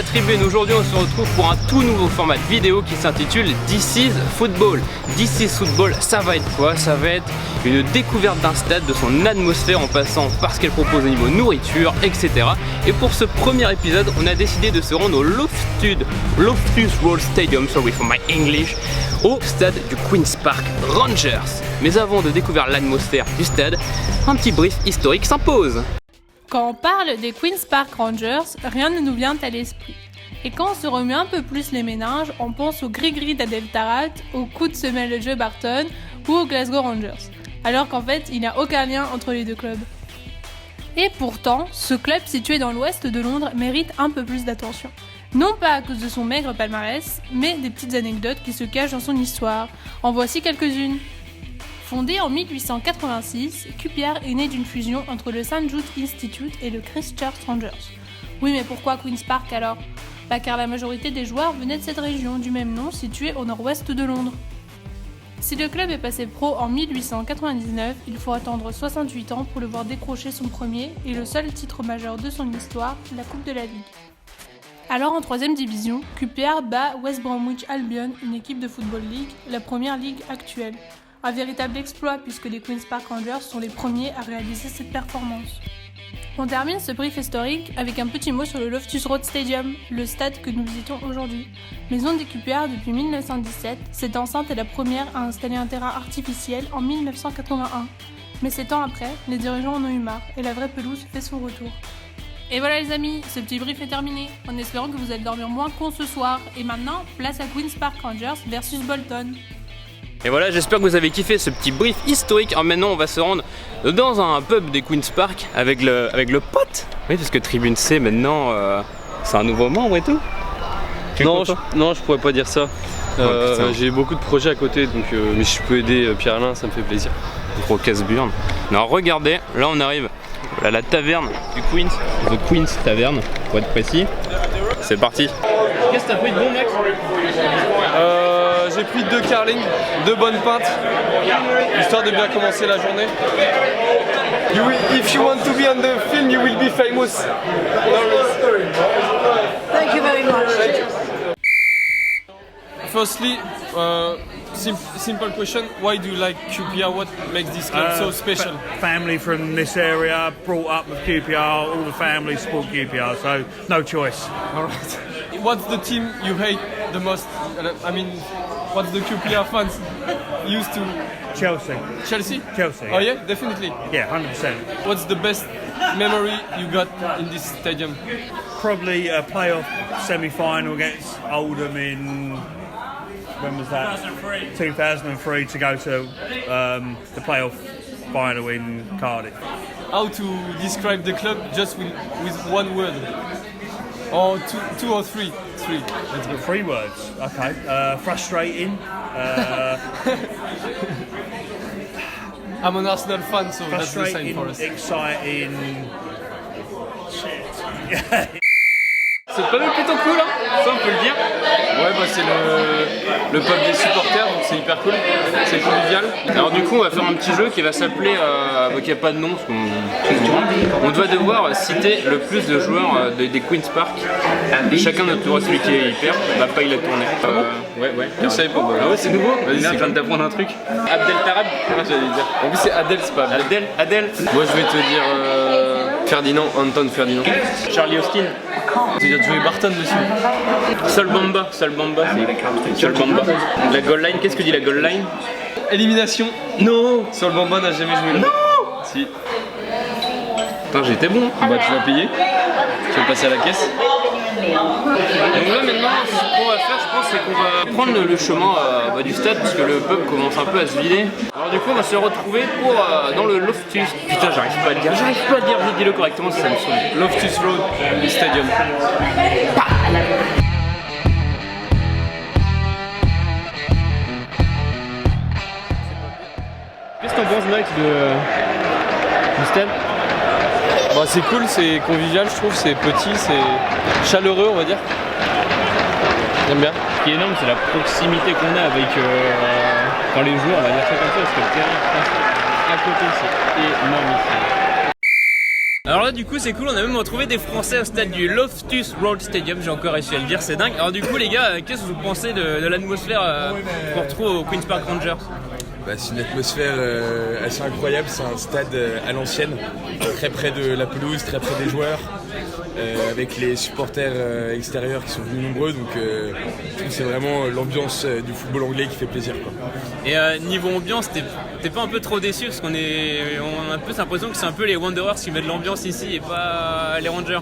tribune. Aujourd'hui on se retrouve pour un tout nouveau format de vidéo qui s'intitule This is Football. This is Football, ça va être quoi? Ça va être une découverte d'un stade, de son atmosphère en passant par ce qu'elle propose au niveau nourriture, etc. Et pour ce premier épisode, on a décidé de se rendre au Loftus Road Stadium, sorry for my English, au stade du Queen's Park Rangers. Mais avant de découvrir l'atmosphère du stade, un petit brief historique s'impose. Quand on parle des Queen's Park Rangers, rien ne nous vient à l'esprit. Et quand on se remet un peu plus les méninges, on pense au gris-gris d'Adel Taarabt, au coup de semelle de Joe Barton ou aux Glasgow Rangers. Alors qu'en fait, il n'y a aucun lien entre les deux clubs. Et pourtant, ce club situé dans l'ouest de Londres mérite un peu plus d'attention. Non pas à cause de son maigre palmarès, mais des petites anecdotes qui se cachent dans son histoire. En voici quelques-unes. Fondé en 1886, QPR est né d'une fusion entre le St Jude Institute et le Christchurch Rangers. Oui, mais pourquoi Queen's Park alors? Car la majorité des joueurs venaient de cette région du même nom située au nord-ouest de Londres. Si le club est passé pro en 1899, il faut attendre 68 ans pour le voir décrocher son premier et le seul titre majeur de son histoire, la Coupe de la Ligue. Alors en 3ème division, QPR bat West Bromwich Albion, une équipe de Football League, la première ligue actuelle. Un véritable exploit puisque les Queen's Park Rangers sont les premiers à réaliser cette performance. On termine ce brief historique avec un petit mot sur le Loftus Road Stadium, le stade que nous visitons aujourd'hui. Maison des QPR depuis 1917, cette enceinte est la première à installer un terrain artificiel en 1981. Mais 7 ans après, les dirigeants en ont eu marre et la vraie pelouse fait son retour. Et voilà les amis, ce petit brief est terminé, en espérant que vous allez dormir moins con ce soir. Et maintenant, place à Queen's Park Rangers versus Bolton. Et voilà, j'espère que vous avez kiffé ce petit brief historique. Alors maintenant, on va se rendre dans un pub des Queen's Park avec le pote. Oui, parce que Tribune C, maintenant, c'est un nouveau membre et tout. Non, je pourrais pas dire ça. J'ai beaucoup de projets à côté, donc mais si je peux aider Pierre-Alain, ça me fait plaisir. Gros casse-burne. Non, regardez, là on arrive à la taverne du Queen's, The Queen's Taverne, pour être précis. C'est parti. Qu'est-ce que t'as pris de bon, Max? J'ai pris 2 carling, 2 bonnes pintes, histoire de bien commencer la journée. If you want to be on the film, you will be famous. Thank you very much. Firstly, simple question, why do you like QPR? What makes this club so special? Family from this area, brought up with QPR, all the family support QPR, so no choice. Alright. What's the team you hate the most? I mean, what's the QPR fans used to? Chelsea. Chelsea? Chelsea. Oh yeah, definitely. Yeah, 100%. What's the best memory you got in this stadium? Probably a playoff semi-final against Oldham in, when was that? 2003 to go to the playoff final in Cardiff. How to describe the club just with one word? Or two or three? Three. Let's go. 3 words. Okay. Frustrating. I'm an Arsenal fan, so that's the same for us. Exciting. Shit. C'est pas mal plutôt cool, hein? Ça on peut le dire. Ouais, bah c'est le pub des supporters, donc c'est hyper cool. C'est convivial. Alors du coup on va faire un petit jeu qui va s'appeler, qui n'a pas de nom, parce qu'on doit devoir citer le plus de joueurs des Queen's Park. Et chacun notre tour, celui qui perd, bah pas il a tourné. Ouais. Je savais pas. Ah ouais, c'est nouveau? Vas-y, je viens de t'apprendre un truc. Abdel Taarabt, j'allais dire. En plus c'est Adel, c'est pas Abdel. Adel. Moi je vais te dire Ferdinand, Anton Ferdinand. Charlie Austin. Tu veux dire Joey Barton dessus. Sol Bamba. La goal line, qu'est-ce que dit la goal line? Élimination. Non. Sol Bamba n'a jamais joué là. Non. Si. Putain, j'étais bon. Bah tu vas payer. Tu vas passer à la caisse. Donc là maintenant, ce qu'on va faire, je pense, c'est qu'on va prendre le chemin du stade, parce que le pub commence un peu à se vider. Alors du coup, on va se retrouver dans le Loftus. Putain, j'arrive pas à le dire, dis-le correctement si ça me saoule. Loftus Road Stadium. Qu'est-ce que t'en penses, Max, du stade? Bah, c'est cool, c'est convivial, je trouve, c'est petit, c'est chaleureux, on va dire. J'aime bien. Ce qui est énorme, c'est la proximité qu'on a avec les joueurs, on va dire ça comme ça, parce que le terrain à côté, c'est énorme ici. Alors là du coup c'est cool, on a même retrouvé des Français au stade du Loftus Road Stadium, j'ai encore réussi à le dire, c'est dingue. Alors du coup les gars, qu'est-ce que vous pensez de l'atmosphère qu'on retrouve au Queen's Park Rangers? Bah, c'est une atmosphère assez incroyable, c'est un stade à l'ancienne, très près de la pelouse, très près des joueurs, avec les supporters extérieurs qui sont venus nombreux, donc je trouve que c'est vraiment l'ambiance du football anglais qui fait plaisir, quoi. Et niveau ambiance, t'es pas un peu trop déçu parce qu'on a un peu l'impression que c'est un peu les Wanderers qui mettent l'ambiance ici et pas les Rangers?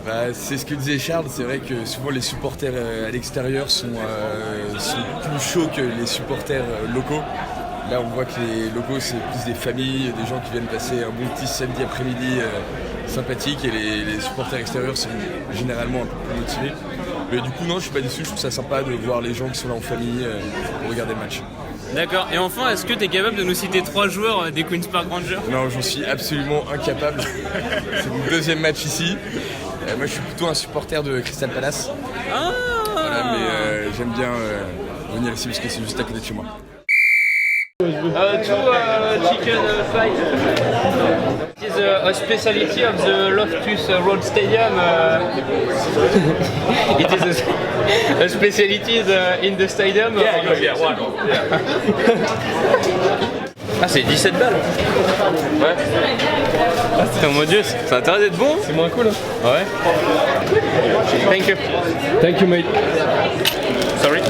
Bah, c'est ce que disait Charles, c'est vrai que souvent les supporters à l'extérieur sont plus chauds que les supporters locaux. Là, on voit que les locaux, c'est plus des familles, des gens qui viennent passer un bon petit samedi après-midi sympathique, et les supporters extérieurs sont généralement un peu plus motivés. Mais du coup, non, je suis pas déçu, je trouve ça sympa de voir les gens qui sont là en famille pour regarder le match. D'accord, et enfin, est-ce que tu es capable de nous citer 3 joueurs des Queen's Park Rangers? Non, j'en suis absolument incapable. C'est mon deuxième match ici. Moi, je suis plutôt un supporter de Crystal Palace. Ah Voilà, mais j'aime bien venir ici parce que c'est juste à côté de chez moi. Two chicken fight. It is a speciality of the Loftus Road Stadium. It is a speciality in the stadium. Yeah, one. Ah, c'est 17 balles. Ouais. Ah, c'est mon dieu, ça a intérêt d'être bon. C'est moins cool. Hein. Ouais. Thank you. Thank you, mate. Sorry.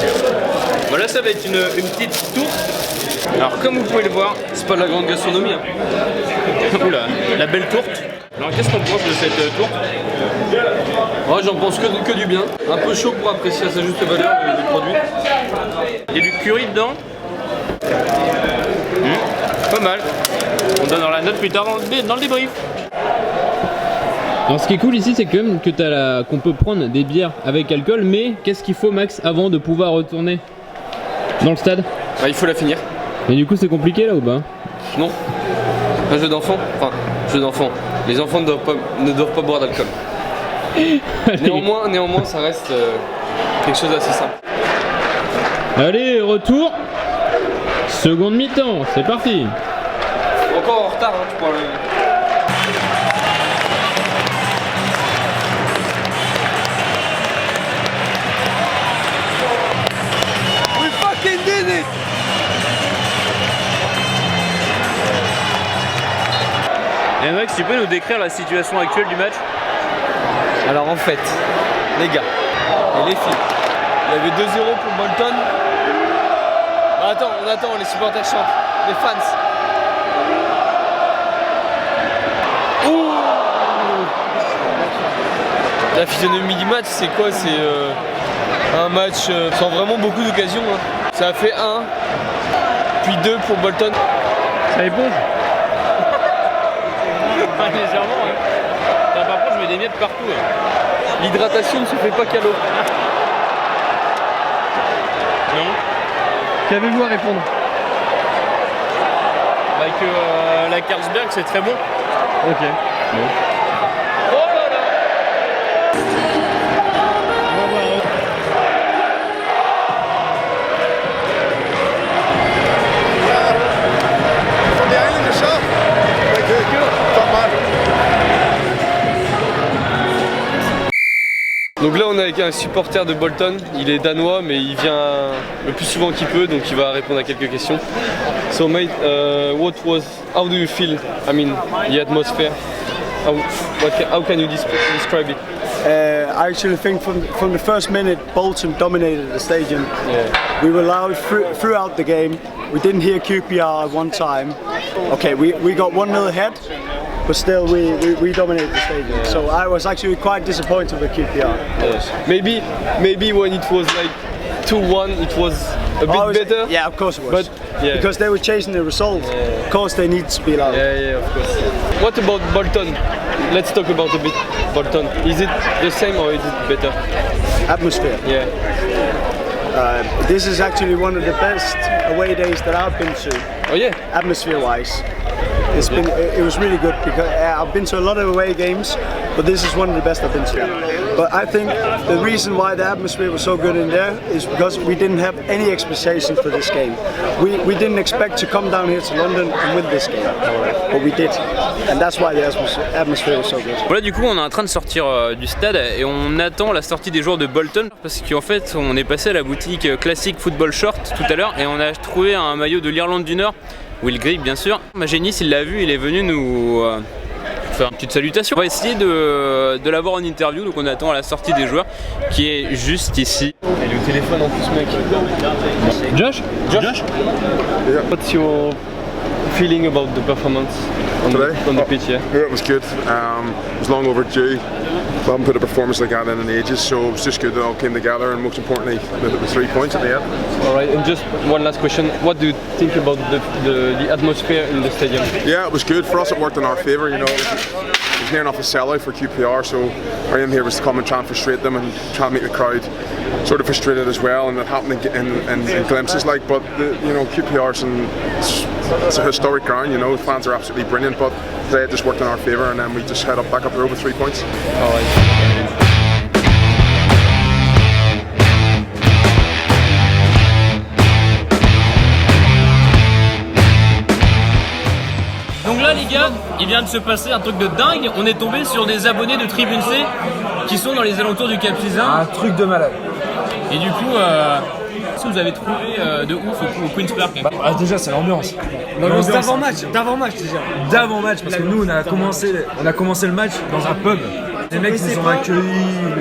Voilà, ça va être une petite tourte. Alors, comme vous pouvez le voir, C'est pas de la grande gastronomie. Hein. oula, la belle tourte. Alors, qu'est-ce qu'on pense de cette tourte? Ouais, j'en pense que du bien. Un peu chaud pour apprécier à sa juste valeur du produit. Il y a du curry dedans. Pas mal. On donnera la note plus tard dans le débrief. Alors ce qui est cool ici, c'est quand même que qu'on peut prendre des bières avec alcool, mais qu'est-ce qu'il faut, Max, avant de pouvoir retourner dans le stade? Bah, il faut la finir. Et du coup c'est compliqué là ou pas? Non. Un jeu d'enfant. Enfin, jeu d'enfant. Les enfants ne doivent pas boire d'alcool. Néanmoins, ça reste quelque chose d'assez simple. Allez, retour. Seconde mi-temps, c'est parti. Encore en retard, hein, tu pourras le... We fucking did it! Et Max, tu peux nous décrire la situation actuelle du match? Alors en fait, les gars et les filles, il y avait 2-0 pour Bolton. On attend, les supporters chantent, les fans. Ouh, la physionomie du match, c'est quoi? C'est un match sans vraiment beaucoup d'occasions. Hein. Ça a fait 1, puis 2 pour Bolton. Ça éponge. Légèrement, hein. Par contre, je mets des miettes partout. Hein. L'hydratation ne se fait pas qu'à l'eau. Non. Qu'avez-vous à répondre? Bah que la Carlsberg, c'est très bon. Ok. Bon. Oh là là! Donc là on est avec un supporter de Bolton, il est danois mais il vient le plus souvent qu'il peut, donc il va répondre à quelques questions. So mate, how do you feel, I mean, the atmosphere? How can you describe it? I actually think from the first minute Bolton dominated the stadium. Yeah. We were loud throughout the game. We didn't hear QPR at one time. Okay, we got 1-0 ahead, but still we dominated the stadium. Yeah. So I was actually quite disappointed with QPR. Yes. Maybe when it was like 2-1 it was a bit better. Yeah, of course it was. But yeah. Because they were chasing the result. Yeah. Of course they need to be loud. Yeah, of course. What about Bolton? Let's talk about a bit Bolton. Is it the same or is it better? Atmosphere. Yeah. This is actually one of the best away days that I've been to. Oh yeah. Atmosphere-wise. it was really good because I've been to a lot of away games, but this is one of the best I've been to. But I think the reason why the atmosphere was so good in there is because we didn't have any expectations for this game. We didn't expect to come down here to London and win this game, but we did, and that's why the atmosphere was so good. Voilà, du coup on est en train de sortir du stade et on attend la sortie des joueurs de Bolton parce qu'en fait on est passé à la boutique classique Football Short tout à l'heure et on a trouvé un maillot de l'Irlande du Nord, Will Grigg bien sûr. Génis il l'a vu, il est venu nous faire une petite salutation. On va essayer de l'avoir en interview, donc on attend la sortie des joueurs qui est juste ici. Et le téléphone en plus mec. Josh? What's your feeling about the performance on the pitch? Yeah, it was good. It was long overdue. We haven't put a performance like that in ages, so it was just good that it all came together, and most importantly, the 3 points at the end. Alright, and just one last question. What do you think about the atmosphere in the stadium? Yeah, it was good. For us, it worked in our favour. You know, it was near enough a sellout for QPR, so our aim here was to come and try and frustrate them and try and make the crowd sort of frustrated as well, and it happened in glimpses like. But you know, QPR's it's a historic ground. You know, the fans are absolutely brilliant, but today it just worked in our favour, and then we just head back up the road with 3 points. Alright. Donc là les gars, il vient de se passer un truc de dingue, on est tombé sur des abonnés de Tribune C qui sont dans les alentours du Cap Sizun. Un truc de malade. Et du coup, qu'est-ce que vous avez trouvé de ouf au Queen's Park? Déjà c'est l'ambiance. L'ambiance d'avant-match déjà. D'avant-match parce que nous on a commencé le match dans un pub. Les mecs ils nous ont accueillis.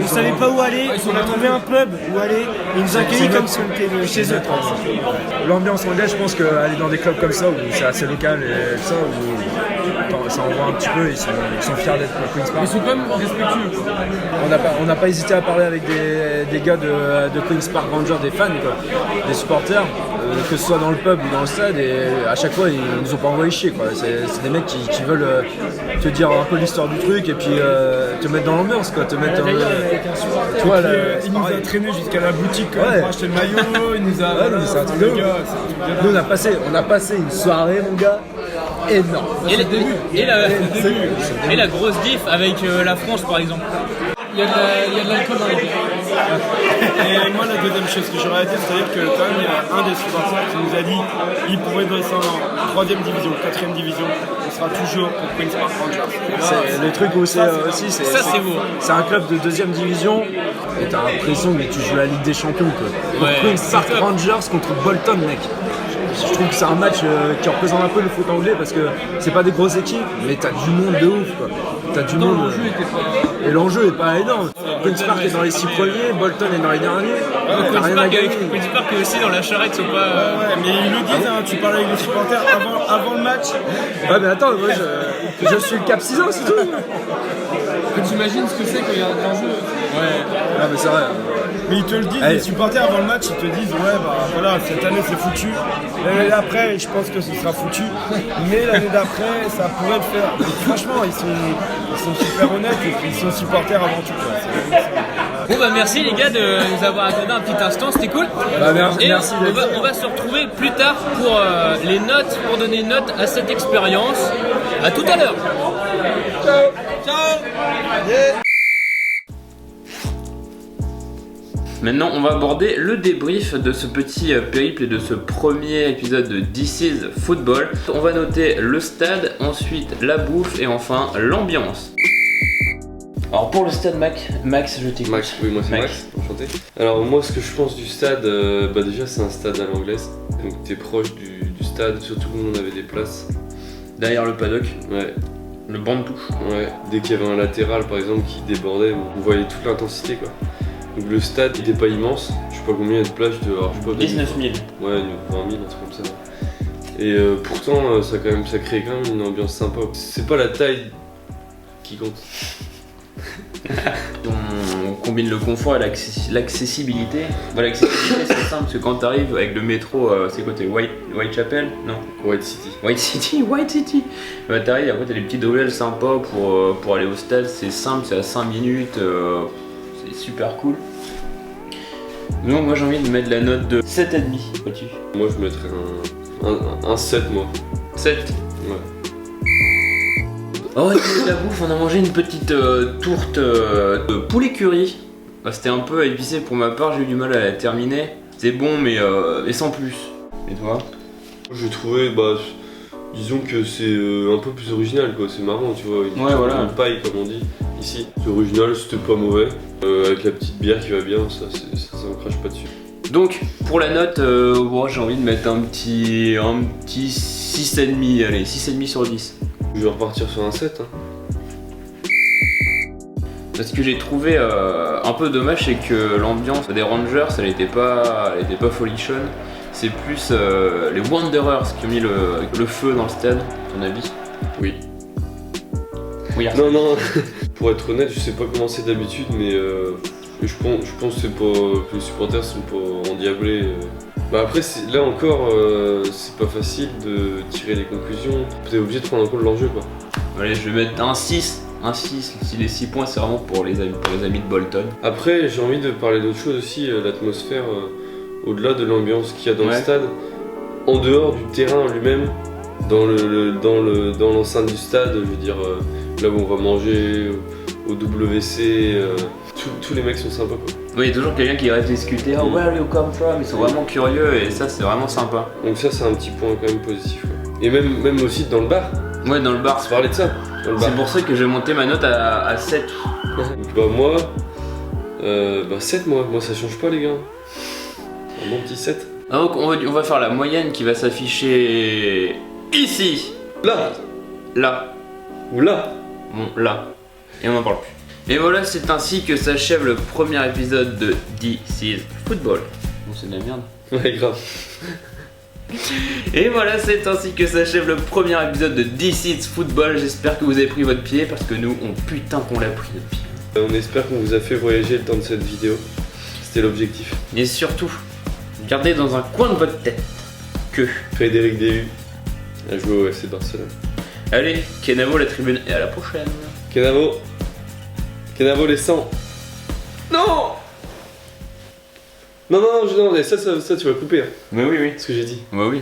On savait pas où aller, on a trouvé un pub où aller, et ils nous ont accueillis comme si on était chez eux. L'ambiance anglaise, je pense qu'aller dans des clubs comme ça où c'est assez local et ça, où ça envoie un petit peu, ils sont fiers d'être au Queen's Park. Ils sont quand même respectueux. On n'a pas hésité à parler avec des gars de Queen's Park Rangers, des fans, quoi, des supporters, que ce soit dans le pub ou dans le stade, et à chaque fois ils nous ont pas envoyé chier, quoi. C'est des mecs qui veulent te dire un peu l'histoire du truc et puis te mettre dans l'ambiance, quoi, te mettre avec un supporter, tu vois, il nous a traîné jusqu'à la boutique pour acheter le maillot, il nous a... c'est un truc de ouf. Nous on a passé une soirée, mon gars, énorme. Et la grosse diff avec la France par exemple. Il y a de l'alcool dans les pays. Et moi, la deuxième chose que j'aurais à dire, c'est-à-dire que quand même, il y a un des supporters qui nous a dit il pourrait descendre en 3ème division, 4ème division, on sera toujours pour Queen's Park Rangers. Le truc où c'est aussi, c'est beau. C'est un club de 2ème division et t'as l'impression que tu joues la Ligue des Champions, quoi. Ouais, Queen's Park Rangers contre Bolton, mec. Je trouve que c'est un match qui représente un peu le foot anglais parce que c'est pas des grosses équipes, mais t'as du monde de ouf, quoi. T'as du monde. Et l'enjeu est pas énorme. Queen's Park est dans les 6 premiers, Bolton est dans les derniers. Queen's Park est aussi dans la charrette, sont pas. Ouais, mais ils le disent, hein, tu parles avec les supporters avant le match. Ouais, mais attends, moi je suis le Cap Sizun, c'est tout. Tu imagines ce que c'est qu'il y a un jeu? Ouais, non, mais c'est vrai. Mais ils te le disent, les supporters avant le match, ils te disent ouais bah voilà, cette année c'est foutu. L'année d'après, je pense que ce sera foutu. Mais l'année d'après, ça pourrait le faire. Donc, franchement, ils sont super honnêtes et puis ils sont supporters avant tout, quoi. Bon bah merci les gars de nous avoir accordé un petit instant, c'était cool. Bah, merci, et merci on va se retrouver plus tard pour les notes, pour donner une note à cette expérience. À tout à l'heure. Ciao. Maintenant, on va aborder le débrief de ce petit périple et de ce premier épisode de This is Football. On va noter le stade, ensuite la bouffe et enfin l'ambiance. Alors pour le stade Max, je t'écoute. Max, oui, moi c'est Max, enchanté. Alors moi ce que je pense du stade, déjà c'est un stade à l'anglaise, donc t'es proche du stade, surtout que on avait des places. Derrière le paddock. Ouais. Le banc de touche. Ouais, dès qu'il y avait un latéral par exemple qui débordait, on voyait toute l'intensité quoi. Donc le stade il était pas immense, je sais pas combien il y a de places, je sais pas 19 000. Ouais, 20 000, un truc comme ça. Et pourtant ça crée quand même une ambiance sympa. C'est pas la taille qui compte. On combine le confort et l'accessibilité. Bah, l'accessibilité c'est simple parce que quand t'arrives avec le métro, c'est quoi, t'es Whitechapel? Non, White City. White City. Bah, t'arrives, après t'as des petits ruelles sympas pour aller au stade, c'est simple, c'est à 5 minutes, c'est super cool. Donc moi j'ai envie de mettre la note de 7,5 au-dessus. Moi je mettrais un 7 moi. 7. Ouais. Oh, et la bouffe, on a mangé une petite tourte de poulet curry. Bah, c'était un peu épicé pour ma part, j'ai eu du mal à la terminer. C'est bon, mais sans plus. Et toi? J'ai trouvé, disons que c'est un peu plus original quoi, c'est marrant tu vois, une paille comme on dit ici. C'est original, c'était pas mauvais, avec la petite bière qui va bien, ça me crache pas dessus. Donc pour la note, j'ai envie de mettre un petit 6,5, allez 6,5 sur 10. Je vais repartir sur un 7 hein. Ce que j'ai trouvé un peu dommage, c'est que l'ambiance des Rangers, elle était pas folichonne. C'est plus les Wanderers qui ont mis le feu dans le stade, à ton avis? Oui. Oui. Non, pour être honnête, je sais pas comment c'est d'habitude, mais je pense que les supporters sont pas endiablés. Après, là encore, c'est pas facile de tirer les conclusions. T'es obligé de prendre en compte l'enjeu quoi. Allez, je vais mettre un 6. Un 6, si les 6 points c'est vraiment pour les amis de Bolton. Après j'ai envie de parler d'autre chose aussi, l'atmosphère, au-delà de l'ambiance qu'il y a dans le stade, en dehors du terrain lui-même, dans l'enceinte du stade, je veux dire là où on va manger, au WC, tous les mecs sont sympas quoi. Oui, il y a toujours quelqu'un qui reste discuter, oh where you come from, ils sont vraiment curieux et ça c'est vraiment sympa. Donc ça c'est un petit point quand même positif quoi. Et même aussi dans le bar. Ouais, dans le bar. On parlait de ça. C'est pour ça que j'ai monté ma note à 7. Donc, moi, 7 moi ça change pas les gars. Un bon petit 7. Donc on va faire la moyenne qui va s'afficher ici. Là. Ou là. Bon, là. Et on n'en parle plus. Et voilà, c'est ainsi que s'achève le premier épisode de This is Football. Bon, c'est de la merde. Ouais, grave. Et voilà, c'est ainsi que s'achève le premier épisode de This is Football. J'espère que vous avez pris votre pied parce que nous, putain qu'on l'a pris notre pied. On espère qu'on vous a fait voyager le temps de cette vidéo. C'était l'objectif. Et surtout, gardez dans un coin de votre tête que Frédéric Déhu a joué au FC Barcelone. Allez, Kenavo la tribune et à la prochaine. Kenavo les 100. Non, ça tu vas couper. Hein. Mais oui. Ce que j'ai dit. Oui.